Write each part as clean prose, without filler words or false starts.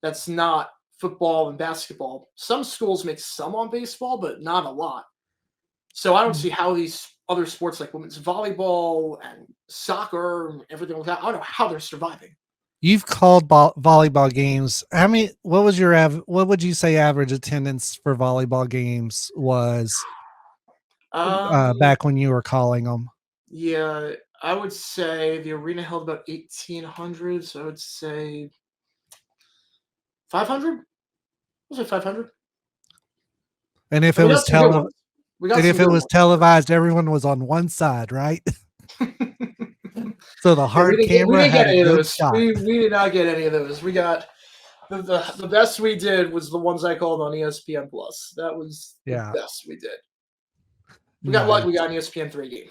That's not football and basketball. Some schools make some on baseball, but not a lot. So I don't see how these other sports like women's volleyball and soccer and everything like that, I don't know how they're surviving. You've called volleyball games. What would you say average attendance for volleyball games was back when you were calling them? Yeah, I would say the arena held about 1,800, so I would say 500. Was it 500? And if it was televised, everyone was on one side, right? So the hard camera had a good shot. We did not get any of those. We got the best we did was the ones I called on ESPN Plus. That was the best we did. We got lucky. We got an ESPN3 game.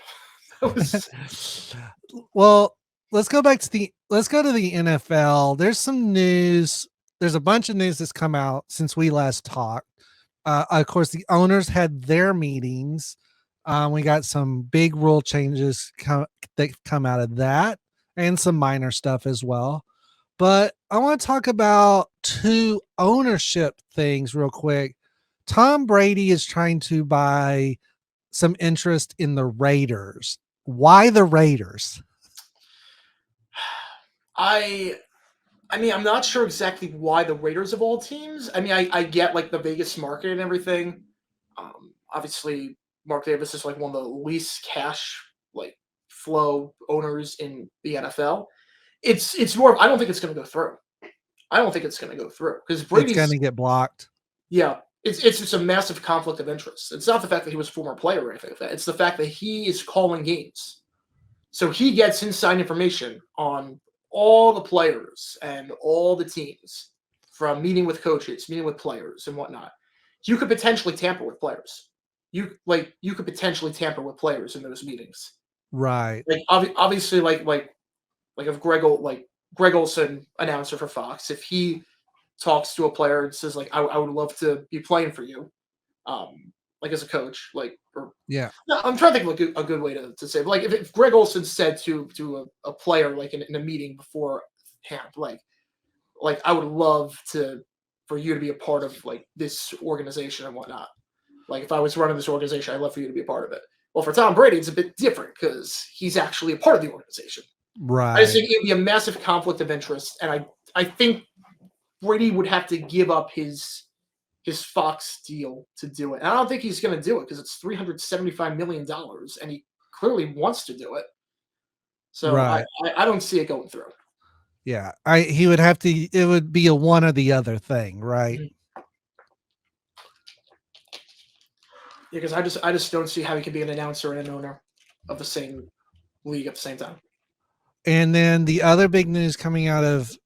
Well, let's go to the NFL. There's some news. There's a bunch of news that's come out since we last talked. Of course, the owners had their meetings. We got some big rule changes that come out of that, and some minor stuff as well. But I want to talk about two ownership things real quick. Tom Brady is trying to buy some interest in the Raiders. Why the Raiders? I mean, I'm not sure exactly why the Raiders of all teams. I mean, I get like the Vegas market and everything. Obviously, Mark Davis is like one of the least cash like flow owners in the NFL. It's more of, I don't think it's going to go through. I don't think it's going to go through because Brady's going to get blocked. Yeah, it's just a massive conflict of interest. It's not the fact that he was a former player or anything like that. It's the fact that he is calling games, so he gets inside information on all the players and all the teams from meeting with coaches, meeting with players and whatnot. You could potentially tamper with players. You could potentially tamper with players in those meetings. Right. Like obviously like if Greg Olsen, announcer for Fox, if he talks to a player and says like I would love to be playing for you, like as a coach, I'm trying to think of a good way to say it. Like if Greg Olsen said to a player like in a meeting beforehand, like I would love for you to be a part of like this organization and whatnot. Like if I was running this organization, I'd love for you to be a part of it. Well, for Tom Brady, it's a bit different because he's actually a part of the organization. Right. I just think it'd be a massive conflict of interest, and I think Brady would have to give up his Fox deal to do it. And I don't think he's going to do it because it's $375 million, and he clearly wants to do it. So I don't see it going through. Yeah, he would have to. It would be a one or the other thing, right? Mm-hmm. Yeah, because I just don't see how he could be an announcer and an owner of the same league at the same time. And then the other big news coming out of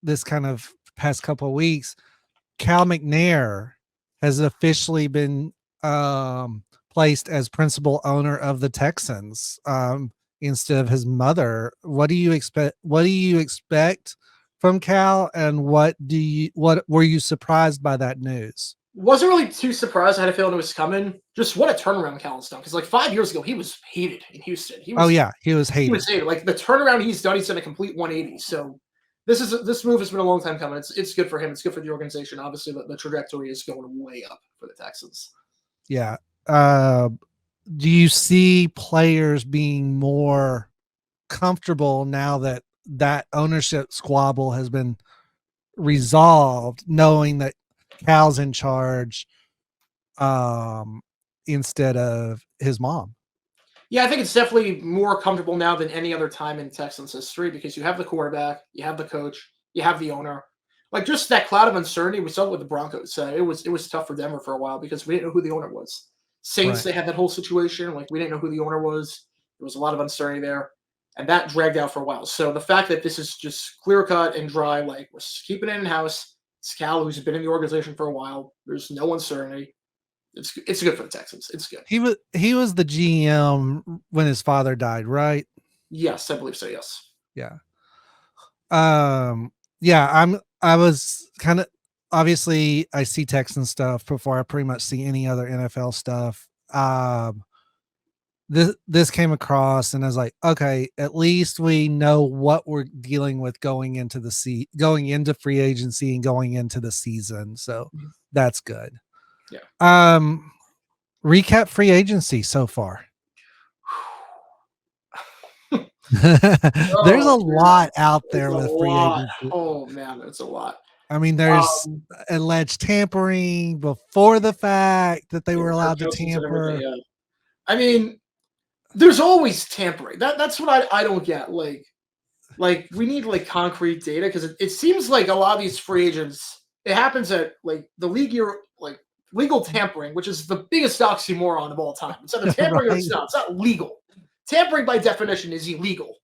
this kind of past couple of weeks, Cal McNair has officially been placed as principal owner of the Texans instead of his mother. What do you expect? What do you expect from Cal, and what were you surprised by that news? Wasn't really too surprised. I had a feeling it was coming. Just what a turnaround Cal's done. Because like 5 years ago, he was hated in Houston. He was hated. He was hated. Like the turnaround he's done, he's done a complete 180. So this move has been a long time coming. It's good for him. It's good for the organization. Obviously, the trajectory is going way up for the Texans. Yeah. Do you see players being more comfortable now that ownership squabble has been resolved, knowing that Cal's in charge instead of his mom? Yeah, I think it's definitely more comfortable now than any other time in Texans history because you have the quarterback, you have the coach, you have the owner. Like just that cloud of uncertainty, we saw it with the Broncos. It was tough for Denver for a while because we didn't know who the owner was. Saints, They had that whole situation. Like we didn't know who the owner was. There was a lot of uncertainty there. And that dragged out for a while. So the fact that this is just clear cut and dry, like we're keeping it in-house. It's Cal, who's been in the organization for a while. There's no uncertainty. It's good for the Texans. It's good. He was the GM when his father died, right? Yes, I believe so. Yes. Yeah. I was kind of, obviously I see Texan stuff before I pretty much see any other NFL stuff. This came across, and I was like, okay, at least we know what we're dealing with going into free agency and going into the season. So that's good. Yeah. Recap free agency so far. There's a lot out there with free agency. Oh man, it's a lot. I mean, there's alleged tampering before the fact that they were allowed to tamper. I mean, there's always tampering. That's what I don't get. Like we need like concrete data because it seems like a lot of these free agents, it happens at like the league year, like legal tampering, which is the biggest oxymoron of all time. It's either tampering or it's not. It's not legal. Tampering by definition is illegal.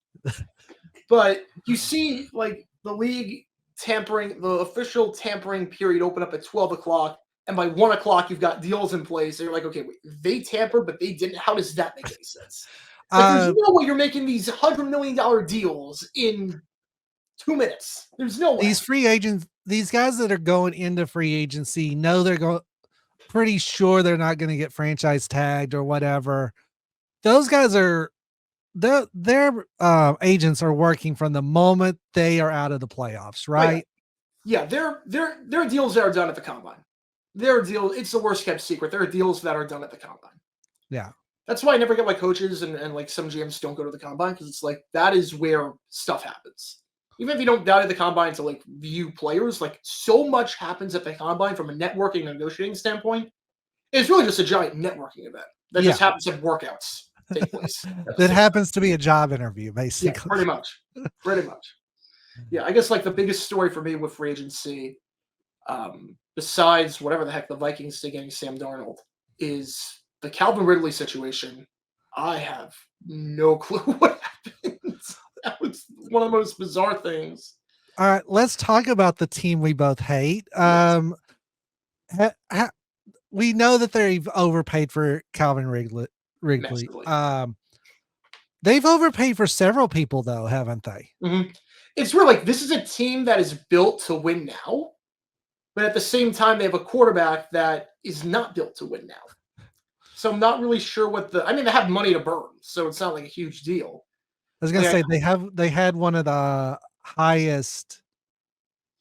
But you see like the league tampering, the official tampering period open up at 12 o'clock. And by 1 o'clock, you've got deals in place. And you're like, okay, wait, they tampered, but they didn't. How does that make any sense? Like, there's no way you're making these $100 million deals in 2 minutes. There's no way. These free agents, these guys that are going into free agency, know they're going pretty sure they're not going to get franchise tagged or whatever. Those guys are their agents are working from the moment they are out of the playoffs, right? Yeah, their deals that are done at the combine. Their deal, it's the worst kept secret. There are deals that are done at the combine. Yeah. That's why I never get my coaches and like some GMs don't go to the combine because it's like that is where stuff happens. Even if you don't value the combine to like view players, like so much happens at the combine from a networking and negotiating standpoint. It's really just a giant networking event that just happens to have workouts take place. That happens to be a job interview, basically. Yeah, pretty much. Pretty much. Yeah, I guess like the biggest story for me with free agency, besides whatever the heck the Vikings did getting Sam Darnold, is the Calvin Ridley situation. I have no clue what happened. That was one of the most bizarre things. All right, let's talk about the team we both hate. We know that they've overpaid for Calvin Wrigley. They've overpaid for several people, though, haven't they? Mm-hmm. It's really like this is a team that is built to win now, but at the same time, they have a quarterback that is not built to win now. So I'm not really sure what they have money to burn, so it's not like a huge deal. I was gonna say they had one of the highest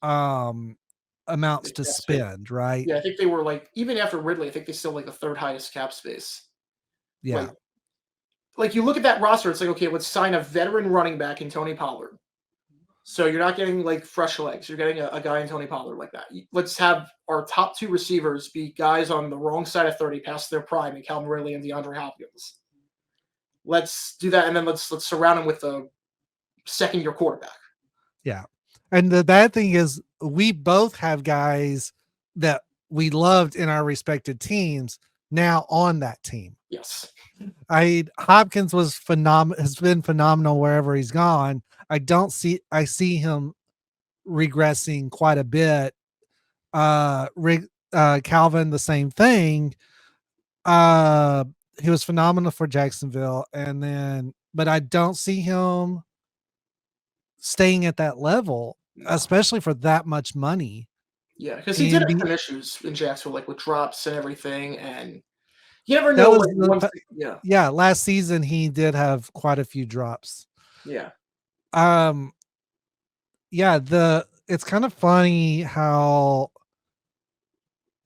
amounts to spend, right? Yeah, I think they were like even after Ridley, I think they still like the third highest cap space. Yeah. Like you look at that roster, it's like, okay, let's sign a veteran running back in Tony Pollard. So you're not getting like fresh legs. You're getting a guy in Tony Pollard like that. Let's have our top two receivers be guys on the wrong side of 30 past their prime in Calvin Ridley and DeAndre Hopkins. Let's do that, and then let's surround him with a second-year quarterback. Yeah. And the bad thing is we both have guys that we loved in our respected teams now on that team. Yes. Hopkins was has been phenomenal wherever he's gone. I see him regressing quite a bit. Calvin, the same thing. He was phenomenal for Jacksonville, but I don't see him staying at that level, especially for that much money. Yeah, because he did have some issues in Jacksonville, like with drops and everything, and you never know. Last season he did have quite a few drops. Yeah. It's kind of funny how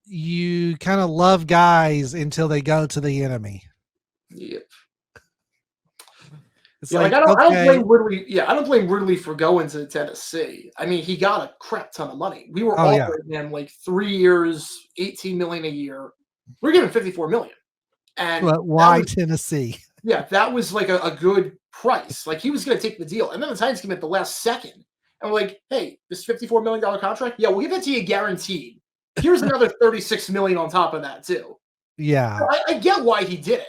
you kind of love guys until they go to the enemy. Yep. It's I don't blame Ridley. Yeah, I don't blame Ridley for going to Tennessee. I mean, he got a crap ton of money. We were offering him like 3 years, $18 million a year. We're giving $54 million. And why Tennessee? Yeah, that was like a good price. Like he was going to take the deal, and then the Titans came at the last second, and we're like, "Hey, this $54 million contract, yeah, we'll give it to you guaranteed. Here's another $36 million on top of that too." Yeah, so I get why he did it,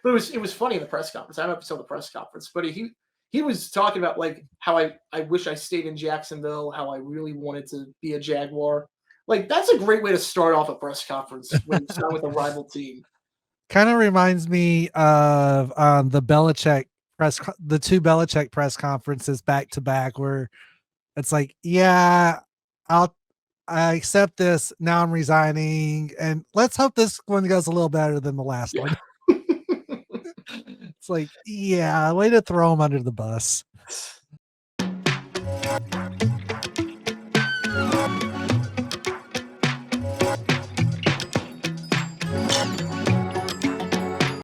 but it was funny in the press conference. I don't know if you saw the press conference, but he was talking about like how I wish I stayed in Jacksonville, how I really wanted to be a Jaguar. Like that's a great way to start off a press conference when you start with a rival team. Kind of reminds me of the two Belichick press conferences back to back, where it's like, yeah, I accept this. Now I'm resigning, and let's hope this one goes a little better than the last Yeah. one. It's like, yeah, way to throw him under the bus.